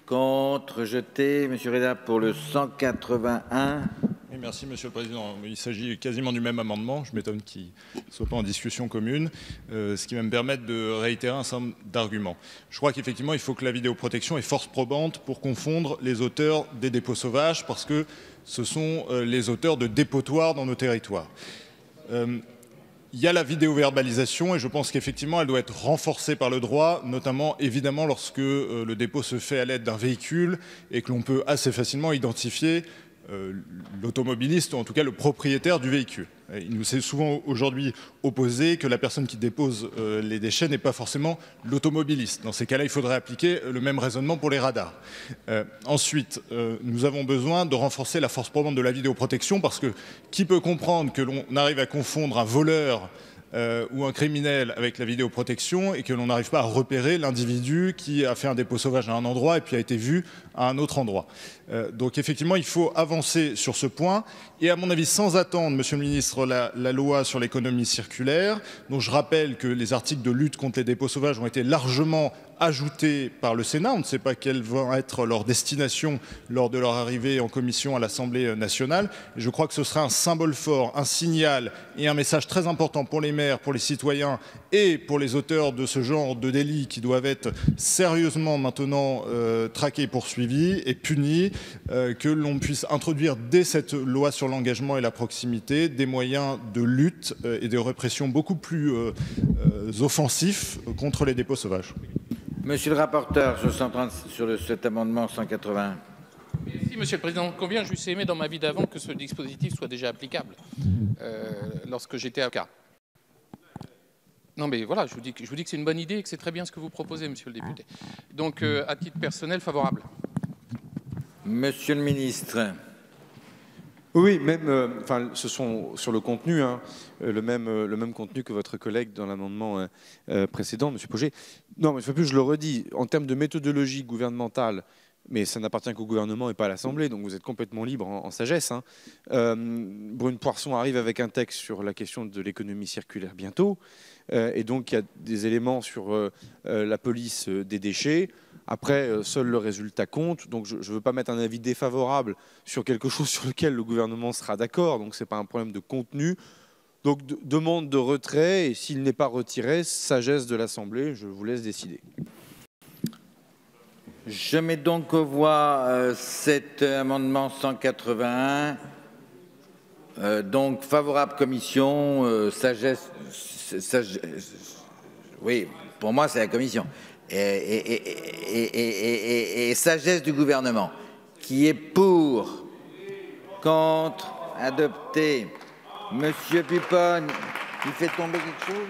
Contre, rejeté. Monsieur Reda pour le 181. Oui, merci Monsieur le Président. Il s'agit quasiment du même amendement. Je m'étonne qu'il ne soit pas en discussion commune, ce qui va me permettre de réitérer un certain nombre d'arguments. Je crois qu'effectivement, il faut que la vidéoprotection ait force probante pour confondre les auteurs des dépôts sauvages, parce que ce sont les auteurs de dépotoirs dans nos territoires. Il y a la vidéoverbalisation et je pense qu'effectivement elle doit être renforcée par le droit, notamment évidemment lorsque le dépôt se fait à l'aide d'un véhicule et que l'on peut assez facilement identifier l'automobiliste ou en tout cas le propriétaire du véhicule. Il nous est souvent aujourd'hui opposé que la personne qui dépose les déchets n'est pas forcément l'automobiliste. Dans ces cas-là, il faudrait appliquer le même raisonnement pour les radars. Ensuite, nous avons besoin de renforcer la force probante de la vidéoprotection parce que qui peut comprendre que l'on arrive à confondre un voleur ou un criminel avec la vidéoprotection et que l'on n'arrive pas à repérer l'individu qui a fait un dépôt sauvage à un endroit et puis a été vu à un autre endroit. Donc effectivement, il faut avancer sur ce point et à mon avis, sans attendre, Monsieur le Ministre, la loi sur l'économie circulaire, dont je rappelle que les articles de lutte contre les dépôts sauvages ont été largement ajoutés par le Sénat. On ne sait pas quelle va être leur destination lors de leur arrivée en commission à l'Assemblée nationale. Et je crois que ce serait un symbole fort, un signal et un message très important pour les maires, pour les citoyens et pour les auteurs de ce genre de délits qui doivent être sérieusement maintenant traqués et poursuivis et punis, que l'on puisse introduire dès cette loi sur l'engagement et la proximité des moyens de lutte et de répression beaucoup plus offensifs contre les dépôts sauvages. Monsieur le rapporteur, sur cet amendement 181. Merci, Monsieur le Président. Combien j'eusse aimé dans ma vie d'avant que ce dispositif soit déjà applicable lorsque j'étais avocat. Non, mais voilà, je vous dis que c'est une bonne idée et que c'est très bien ce que vous proposez, Monsieur le député. Donc, à titre personnel, favorable. Monsieur le ministre. Oui, même, enfin, ce sont sur le contenu, hein, le même contenu que votre collègue dans l'amendement précédent, Monsieur Pauget. Non, mais une fois de plus, je le redis, en termes de méthodologie gouvernementale, mais ça n'appartient qu'au gouvernement et pas à l'Assemblée, donc vous êtes complètement libre en sagesse. Hein. Brune Poirson arrive avec un texte sur la question de l'économie circulaire bientôt, et donc il y a des éléments sur la police des déchets. Après, seul le résultat compte, donc je ne veux pas mettre un avis défavorable sur quelque chose sur lequel le gouvernement sera d'accord, donc ce n'est pas un problème de contenu. Donc demande de retrait, et s'il n'est pas retiré, sagesse de l'Assemblée, je vous laisse décider. Je mets donc aux voix cet amendement 181. Donc favorable commission, sagesse, oui, pour moi c'est la commission. Et sagesse du gouvernement qui est pour, contre, adopté. Monsieur Puponne, il fait tomber quelque chose?